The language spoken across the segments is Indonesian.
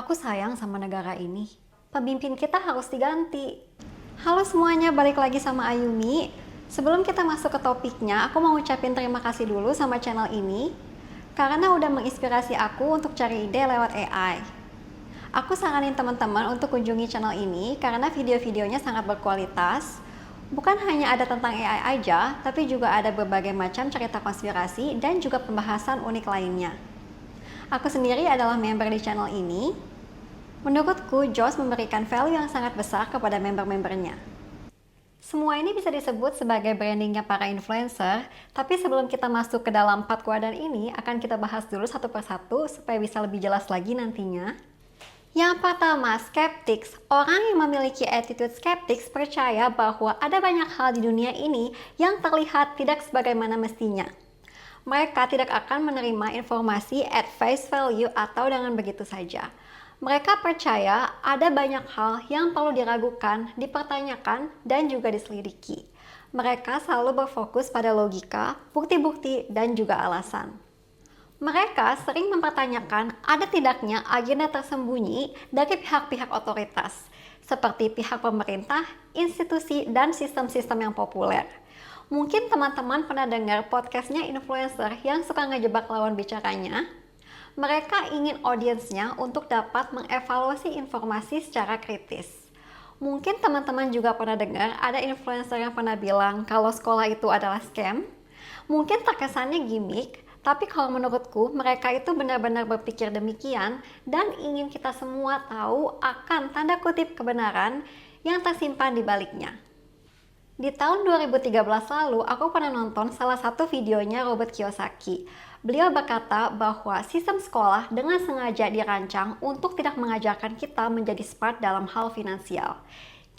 Aku sayang sama negara ini. Pemimpin kita harus diganti. Halo semuanya, balik lagi sama Ayumi. Sebelum kita masuk ke topiknya, aku mau ngucapin terima kasih dulu sama channel ini karena udah menginspirasi aku untuk cari ide lewat AI. Aku saranin teman-teman untuk kunjungi channel ini karena video-videonya sangat berkualitas. Bukan hanya ada tentang AI aja, tapi juga ada berbagai macam cerita konspirasi dan juga pembahasan unik lainnya. Aku sendiri adalah member di channel ini. Menurutku, Joss memberikan value yang sangat besar kepada member-membernya. Semua ini bisa disebut sebagai brandingnya para influencer, tapi sebelum kita masuk ke dalam 4 kuadran ini, akan kita bahas dulu satu persatu supaya bisa lebih jelas lagi nantinya. Yang pertama, skeptics. Orang yang memiliki attitude skeptics percaya bahwa ada banyak hal di dunia ini yang terlihat tidak sebagaimana mestinya. Mereka tidak akan menerima informasi at face value atau dengan begitu saja. Mereka percaya ada banyak hal yang perlu diragukan, dipertanyakan, dan juga diselidiki. Mereka selalu berfokus pada logika, bukti-bukti, dan juga alasan. Mereka sering mempertanyakan ada tidaknya agenda tersembunyi dari pihak-pihak otoritas, seperti pihak pemerintah, institusi, dan sistem-sistem yang populer. Mungkin teman-teman pernah dengar podcastnya influencer yang suka ngejebak lawan bicaranya. Mereka ingin audiensnya untuk dapat mengevaluasi informasi secara kritis. Mungkin teman-teman juga pernah dengar ada influencer yang pernah bilang kalau sekolah itu adalah scam. Mungkin terkesannya gimmick, tapi kalau menurutku mereka itu benar-benar berpikir demikian dan ingin kita semua tahu akan tanda kutip kebenaran yang tersimpan di baliknya. Di tahun 2013 lalu, aku pernah nonton salah satu videonya Robert Kiyosaki. Beliau berkata bahwa sistem sekolah dengan sengaja dirancang untuk tidak mengajarkan kita menjadi smart dalam hal finansial.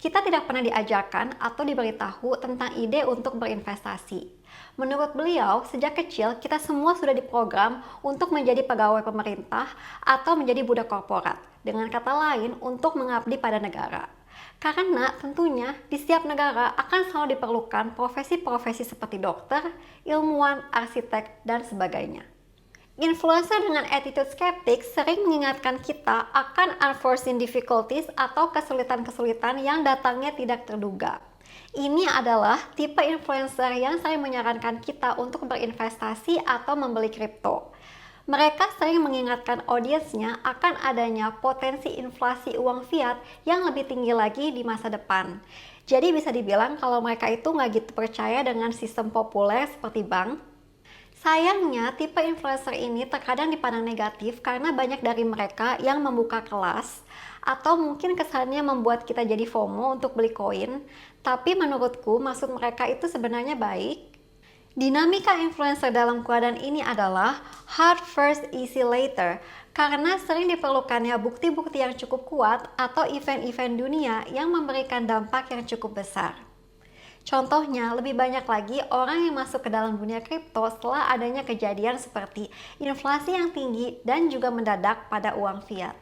Kita tidak pernah diajarkan atau diberitahu tentang ide untuk berinvestasi. Menurut beliau, sejak kecil kita semua sudah diprogram untuk menjadi pegawai pemerintah atau menjadi budak korporat. Dengan kata lain, untuk mengabdi pada negara. Karena tentunya di setiap negara akan selalu diperlukan profesi-profesi seperti dokter, ilmuwan, arsitek, dan sebagainya. Influencer dengan attitude skeptik sering mengingatkan kita akan unforeseen difficulties atau kesulitan-kesulitan yang datangnya tidak terduga. Ini adalah tipe influencer yang sering menyarankan kita untuk berinvestasi atau membeli kripto. Mereka sering mengingatkan audiensnya akan adanya potensi inflasi uang fiat yang lebih tinggi lagi di masa depan. Jadi bisa dibilang kalau mereka itu nggak gitu percaya dengan sistem populer seperti bank. Sayangnya, tipe influencer ini terkadang dipandang negatif karena banyak dari mereka yang membuka kelas atau mungkin kesannya membuat kita jadi FOMO untuk beli koin, tapi menurutku maksud mereka itu sebenarnya baik. Dinamika influencer dalam kuadran ini adalah hard first, easy later, karena sering diperlukannya bukti-bukti yang cukup kuat atau event-event dunia yang memberikan dampak yang cukup besar. Contohnya, lebih banyak lagi orang yang masuk ke dalam dunia kripto setelah adanya kejadian seperti inflasi yang tinggi dan juga mendadak pada uang fiat.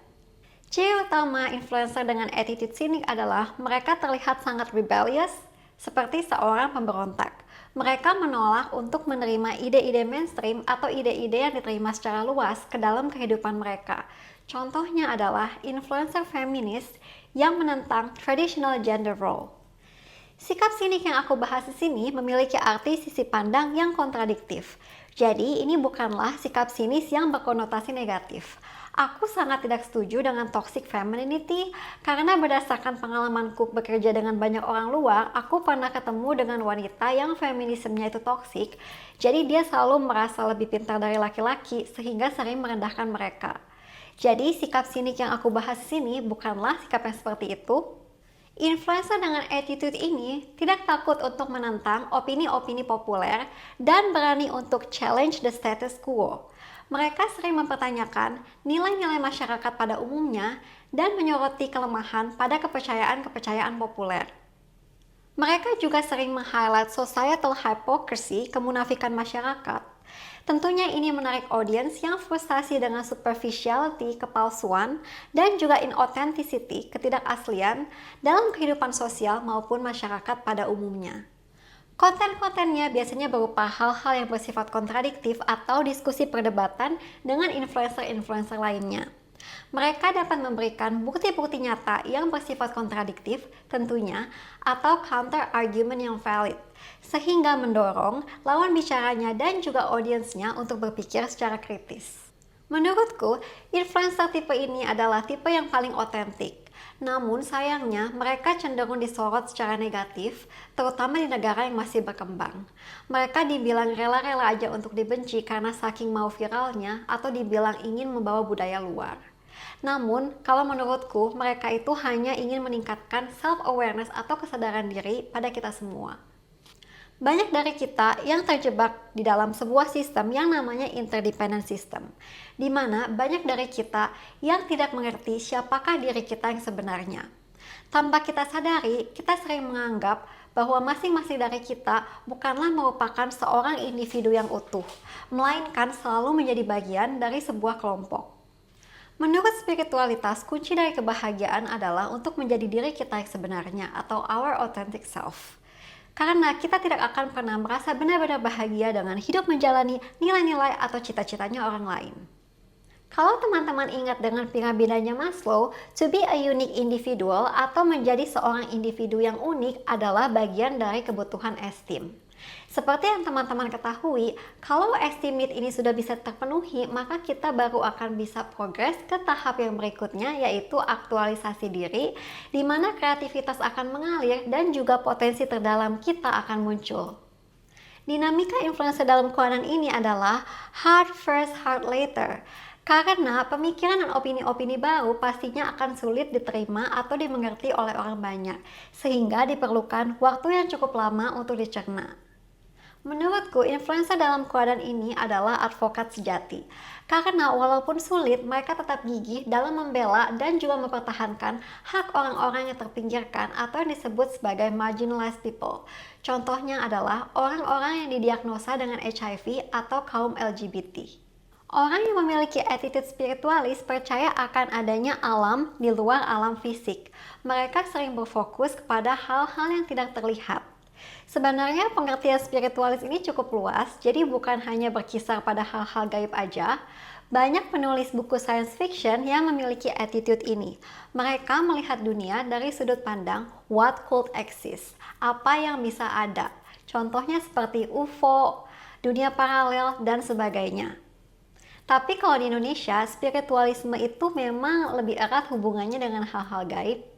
Ciri utama influencer dengan attitude sinik adalah mereka terlihat sangat rebellious, seperti seorang pemberontak. Mereka menolak untuk menerima ide-ide mainstream atau ide-ide yang diterima secara luas ke dalam kehidupan mereka. Contohnya adalah influencer feminis yang menentang traditional gender role. Sikap sinik yang aku bahas di sini memiliki arti sisi pandang yang kontradiktif. Jadi, ini bukanlah sikap sinis yang berkonotasi negatif. Aku sangat tidak setuju dengan toxic femininity karena berdasarkan pengalamanku bekerja dengan banyak orang luar, aku pernah ketemu dengan wanita yang feminismenya itu toxic. Jadi dia selalu merasa lebih pintar dari laki-laki sehingga sering merendahkan mereka. Jadi sikap sinik yang aku bahas di sini bukanlah sikap yang seperti itu. Influencer dengan attitude ini tidak takut untuk menentang opini-opini populer dan berani untuk challenge the status quo. Mereka sering mempertanyakan nilai-nilai masyarakat pada umumnya dan menyoroti kelemahan pada kepercayaan-kepercayaan populer. Mereka juga sering meng-highlight societal hypocrisy, kemunafikan masyarakat. Tentunya ini menarik audiens yang frustasi dengan superficiality, kepalsuan, dan juga inauthenticity, ketidakaslian dalam kehidupan sosial maupun masyarakat pada umumnya. Konten-kontennya biasanya berupa hal-hal yang bersifat kontradiktif atau diskusi perdebatan dengan influencer-influencer lainnya. Mereka dapat memberikan bukti-bukti nyata yang bersifat kontradiktif tentunya atau counter argument yang valid, sehingga mendorong lawan bicaranya dan juga audiensnya untuk berpikir secara kritis. Menurutku, influencer tipe ini adalah tipe yang paling otentik. Namun sayangnya mereka cenderung disorot secara negatif, terutama di negara yang masih berkembang. Mereka dibilang rela-rela aja untuk dibenci karena saking mau viralnya atau dibilang ingin membawa budaya luar. Namun, kalau menurutku, mereka itu hanya ingin meningkatkan self-awareness atau kesadaran diri pada kita semua. Banyak dari kita yang terjebak di dalam sebuah sistem yang namanya interdependent system, di mana banyak dari kita yang tidak mengerti siapakah diri kita yang sebenarnya. Tanpa kita sadari, kita sering menganggap bahwa masing-masing dari kita bukanlah merupakan seorang individu yang utuh, melainkan selalu menjadi bagian dari sebuah kelompok. Menurut spiritualitas, kunci dari kebahagiaan adalah untuk menjadi diri kita yang sebenarnya atau our authentic self. Karena kita tidak akan pernah merasa benar-benar bahagia dengan hidup menjalani nilai-nilai atau cita-citanya orang lain. Kalau teman-teman ingat dengan piramidanya Maslow, to be a unique individual atau menjadi seorang individu yang unik adalah bagian dari kebutuhan esteem. Seperti yang teman-teman ketahui, kalau esteem need ini sudah bisa terpenuhi, maka kita baru akan bisa progres ke tahap yang berikutnya, yaitu aktualisasi diri, di mana kreativitas akan mengalir dan juga potensi terdalam kita akan muncul. Dinamika influencer dalam keuangan ini adalah hard first, hard later. Karena pemikiran dan opini-opini baru pastinya akan sulit diterima atau dimengerti oleh orang banyak, sehingga diperlukan waktu yang cukup lama untuk dicerna. Menurutku, influencer dalam keadaan ini adalah advokat sejati. Karena walaupun sulit, mereka tetap gigih dalam membela dan juga mempertahankan hak orang-orang yang terpinggirkan atau yang disebut sebagai marginalized people. Contohnya adalah orang-orang yang didiagnosa dengan HIV atau kaum LGBT. Orang yang memiliki attitude spiritualis percaya akan adanya alam di luar alam fisik. Mereka sering berfokus kepada hal-hal yang tidak terlihat. Sebenarnya pengertian spiritualis ini cukup luas, jadi bukan hanya berkisar pada hal-hal gaib aja. Banyak penulis buku science fiction yang memiliki attitude ini. Mereka melihat dunia dari sudut pandang what could exist, apa yang bisa ada. Contohnya seperti UFO, dunia paralel, dan sebagainya. Tapi kalau di Indonesia, spiritualisme itu memang lebih erat hubungannya dengan hal-hal gaib.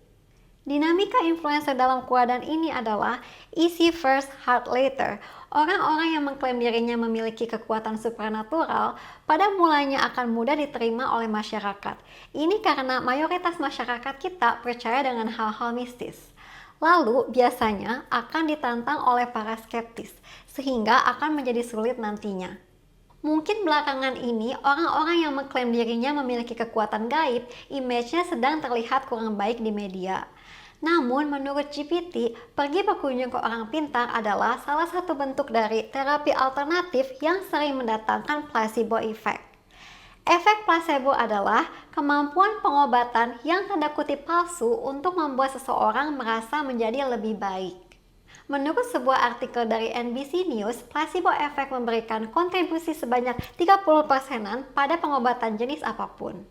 Dinamika influencer dalam keadaan ini adalah easy first, hard later. Orang-orang yang mengklaim dirinya memiliki kekuatan supernatural pada mulanya akan mudah diterima oleh masyarakat. Ini karena mayoritas masyarakat kita percaya dengan hal-hal mistis. Lalu biasanya akan ditantang oleh para skeptis, sehingga akan menjadi sulit nantinya. Mungkin belakangan ini orang-orang yang mengklaim dirinya memiliki kekuatan gaib, image-nya sedang terlihat kurang baik di media. Namun menurut GPT, pergi berkunjung ke orang pintar adalah salah satu bentuk dari terapi alternatif yang sering mendatangkan placebo effect. Efek placebo adalah kemampuan pengobatan yang tanda kutip palsu untuk membuat seseorang merasa menjadi lebih baik. Menurut sebuah artikel dari NBC News, placebo effect memberikan kontribusi sebanyak 30%-an pada pengobatan jenis apapun.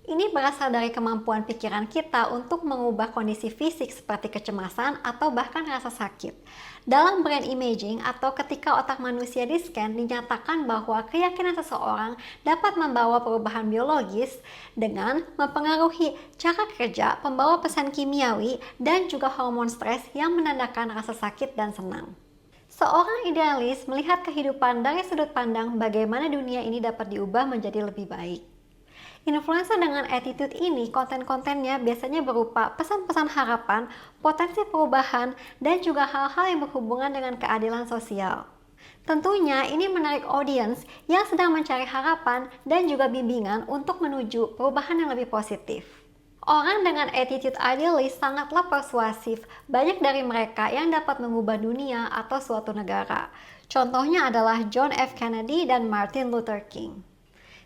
Ini berasal dari kemampuan pikiran kita untuk mengubah kondisi fisik seperti kecemasan atau bahkan rasa sakit. Dalam brain imaging atau ketika otak manusia di-scan, dinyatakan bahwa keyakinan seseorang dapat membawa perubahan biologis dengan mempengaruhi cara kerja, pembawa pesan kimiawi, dan juga hormon stres yang menandakan rasa sakit dan senang. Seorang idealis melihat kehidupan dari sudut pandang bagaimana dunia ini dapat diubah menjadi lebih baik. Influencer dengan attitude ini, konten-kontennya biasanya berupa pesan-pesan harapan, potensi perubahan, dan juga hal-hal yang berhubungan dengan keadilan sosial. Tentunya ini menarik audiens yang sedang mencari harapan dan juga bimbingan untuk menuju perubahan yang lebih positif. Orang dengan attitude idealis sangatlah persuasif, banyak dari mereka yang dapat mengubah dunia atau suatu negara. Contohnya adalah John F. Kennedy dan Martin Luther King.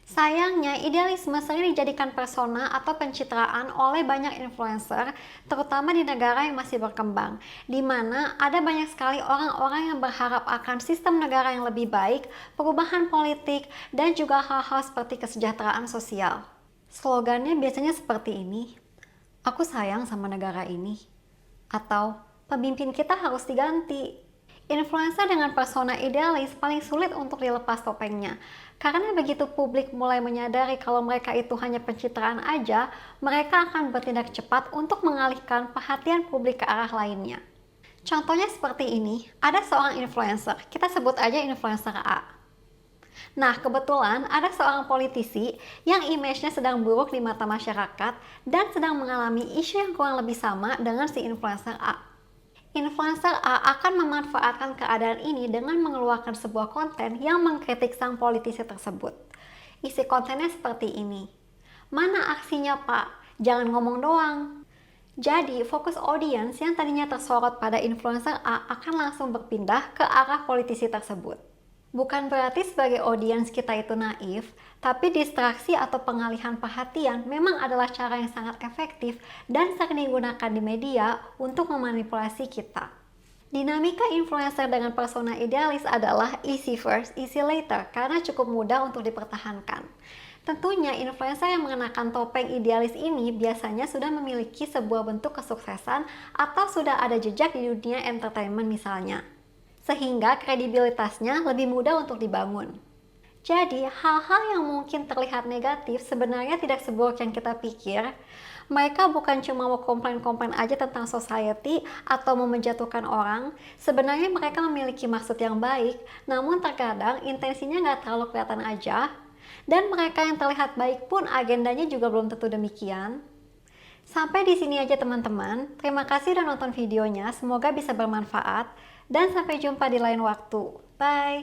Sayangnya, idealisme sering dijadikan persona atau pencitraan oleh banyak influencer, terutama di negara yang masih berkembang, di mana ada banyak sekali orang-orang yang berharap akan sistem negara yang lebih baik, perubahan politik, dan juga hal-hal seperti kesejahteraan sosial. Slogannya biasanya seperti ini, aku sayang sama negara ini, atau pemimpin kita harus diganti. Influencer dengan persona idealis paling sulit untuk dilepas topengnya, karena begitu publik mulai menyadari kalau mereka itu hanya pencitraan aja, mereka akan bertindak cepat untuk mengalihkan perhatian publik ke arah lainnya. Contohnya seperti ini, ada seorang influencer, kita sebut aja influencer A. Nah, kebetulan ada seorang politisi yang image-nya sedang buruk di mata masyarakat dan sedang mengalami isu yang kurang lebih sama dengan si influencer A. Influencer A akan memanfaatkan keadaan ini dengan mengeluarkan sebuah konten yang mengkritik sang politisi tersebut. Isi kontennya seperti ini. Mana aksinya, Pak? Jangan ngomong doang. Jadi, fokus audiens yang tadinya tersorot pada influencer A akan langsung berpindah ke arah politisi tersebut. Bukan berarti sebagai audiens kita itu naif, tapi distraksi atau pengalihan perhatian memang adalah cara yang sangat efektif dan sering digunakan di media untuk memanipulasi kita. Dinamika influencer dengan persona idealis adalah easy first, easy later karena cukup mudah untuk dipertahankan. Tentunya influencer yang mengenakan topeng idealis ini biasanya sudah memiliki sebuah bentuk kesuksesan atau sudah ada jejak di dunia entertainment misalnya, sehingga kredibilitasnya lebih mudah untuk dibangun. Jadi, hal-hal yang mungkin terlihat negatif sebenarnya tidak seburuk yang kita pikir. Mereka bukan cuma mau komplain-komplain aja tentang society atau mau menjatuhkan orang. Sebenarnya mereka memiliki maksud yang baik, namun terkadang intensinya nggak terlalu kelihatan aja. Dan mereka yang terlihat baik pun agendanya juga belum tentu demikian. Sampai di sini aja teman-teman. Terima kasih udah nonton videonya, semoga bisa bermanfaat. Dan sampai jumpa di lain waktu. Bye!